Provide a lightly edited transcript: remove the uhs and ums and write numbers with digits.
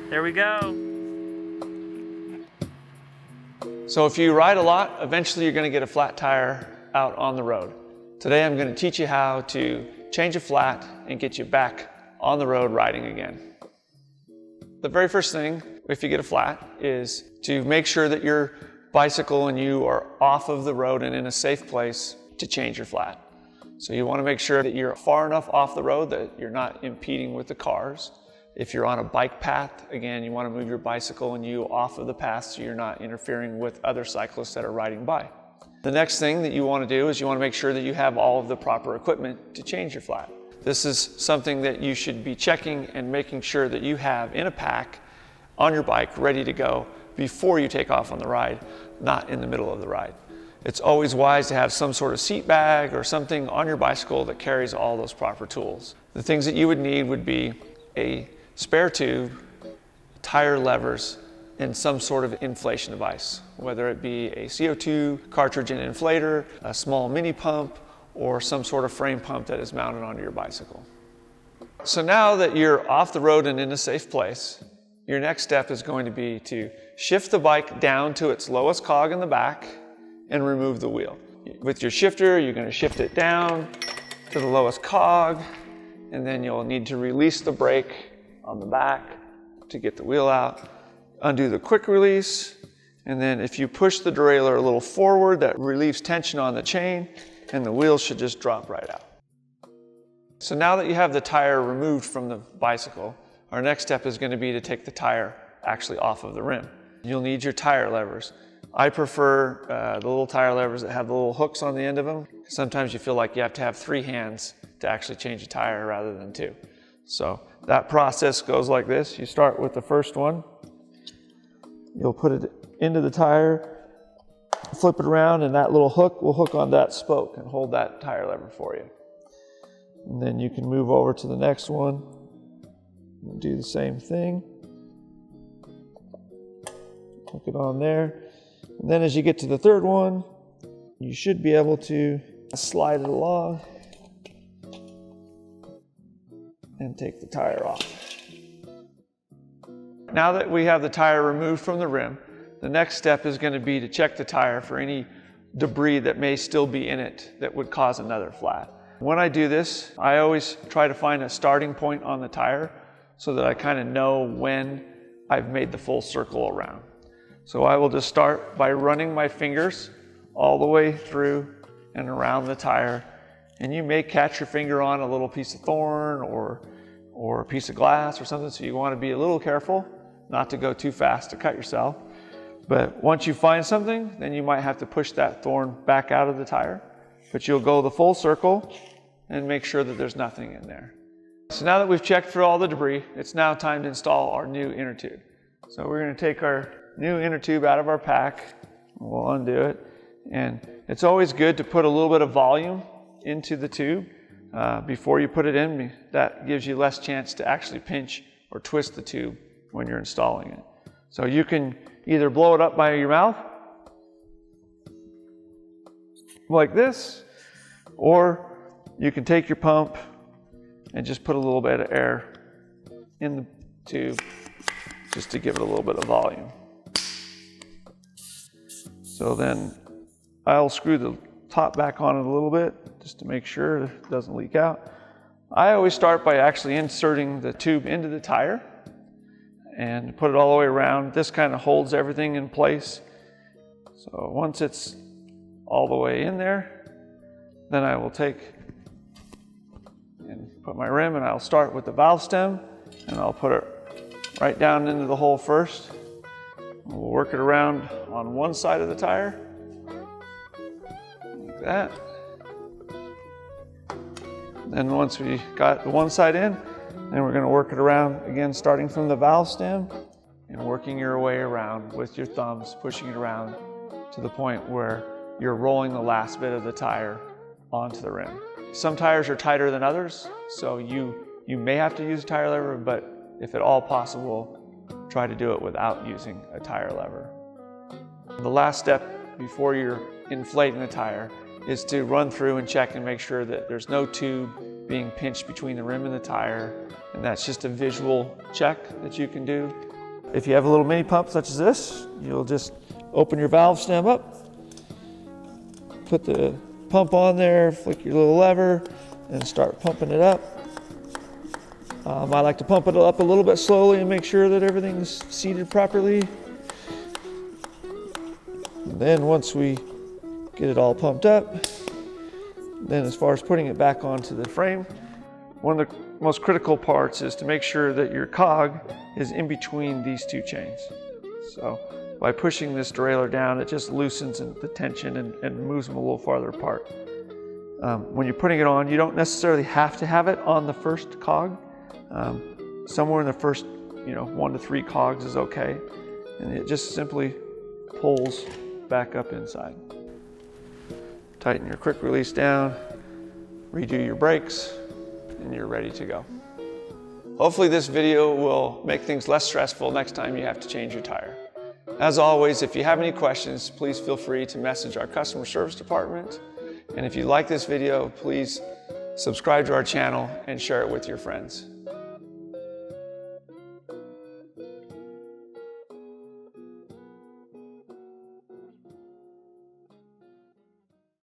There we go. So if you ride a lot, eventually you're going to get a flat tire out on the road. Today I'm going to teach you how to change a flat and get you back on the road riding again. The very first thing, if you get a flat, is to make sure that your bicycle and you are off of the road and in a safe place to change your flat. So you want to make sure that you're far enough off the road that you're not impeding with the cars. If you're on a bike path, again, you want to move your bicycle and you off of the path so you're not interfering with other cyclists that are riding by. The next thing that you want to do is you want to make sure that you have all of the proper equipment to change your flat. This is something that you should be checking and making sure that you have in a pack on your bike ready to go before you take off on the ride, not in the middle of the ride. It's always wise to have some sort of seat bag or something on your bicycle that carries all those proper tools. The things that you would need would be a spare tube, tire levers, and some sort of inflation device, whether it be a CO2 cartridge and inflator, a small mini pump, or some sort of frame pump that is mounted onto your bicycle. So now that you're off the road and in a safe place, your next step is going to be to shift the bike down to its lowest cog in the back and remove the wheel. With your shifter, you're going to shift it down to the lowest cog, and then you'll need to release the brake on the back to get the wheel out. Undo the quick release, and then if you push the derailleur a little forward, that relieves tension on the chain, and the wheels should just drop right out. So now that you have the tire removed from the bicycle, our next step is going to be to take the tire actually off of the rim. You'll need your tire levers. I prefer the little tire levers that have the little hooks on the end of them. Sometimes you feel like you have to have 3 hands to actually change a tire rather than 2. So that process goes like this. You start with the first one. You'll put it into the tire, flip it around, and that little hook will hook on that spoke and hold that tire lever for you. And then you can move over to the next one and do the same thing. Hook it on there. And then as you get to the third one, you should be able to slide it along and take the tire off. Now that we have the tire removed from the rim, the next step is going to be to check the tire for any debris that may still be in it that would cause another flat. When I do this, I always try to find a starting point on the tire so that I kind of know when I've made the full circle around. So I will just start by running my fingers all the way through and around the tire. And you may catch your finger on a little piece of thorn or a piece of glass or something, so you want to be a little careful not to go too fast to cut yourself. But once you find something, then you might have to push that thorn back out of the tire. But you'll go the full circle and make sure that there's nothing in there. So now that we've checked for all the debris, it's now time to install our new inner tube. So we're going to take our new inner tube out of our pack. We'll undo it. And it's always good to put a little bit of volume into the tube before you put it in. That gives you less chance to actually pinch or twist the tube when you're installing it. So you can either blow it up by your mouth like this, or you can take your pump and just put a little bit of air in the tube just to give it a little bit of volume. So then I'll screw the top back on it a little bit just to make sure it doesn't leak out. I always start by actually inserting the tube into the tire and put it all the way around. This kind of holds everything in place. So once it's all the way in there, then I will take and put my rim, and I'll start with the valve stem, and I'll put it right down into the hole first. We'll work it around on one side of the tire, like that. Then once we got the one side in, then we're going to work it around again, starting from the valve stem and working your way around with your thumbs, pushing it around to the point where you're rolling the last bit of the tire onto the rim. Some tires are tighter than others, so you may have to use a tire lever, but if at all possible, try to do it without using a tire lever. The last step before you're inflating the tire is to run through and check and make sure that there's no tube being pinched between the rim and the tire. And that's just a visual check that you can do. If you have a little mini pump such as this, you'll just open your valve stem up, put the pump on there, flick your little lever, and start pumping it up. I like to pump it up a little bit slowly and make sure that everything's seated properly. And then once we get it all pumped up, then as far as putting it back onto the frame, one of the most critical parts is to make sure that your cog is in between these two chains. So by pushing this derailleur down, it just loosens the tension and moves them a little farther apart. When you're putting it on, you don't necessarily have to have it on the first cog. Somewhere in the first 1 to 3 cogs is okay. And it just simply pulls back up inside. Tighten your quick release down, redo your brakes, and you're ready to go. Hopefully this video will make things less stressful next time you have to change your tire. As always, if you have any questions, please feel free to message our customer service department. And if you like this video, please subscribe to our channel and share it with your friends.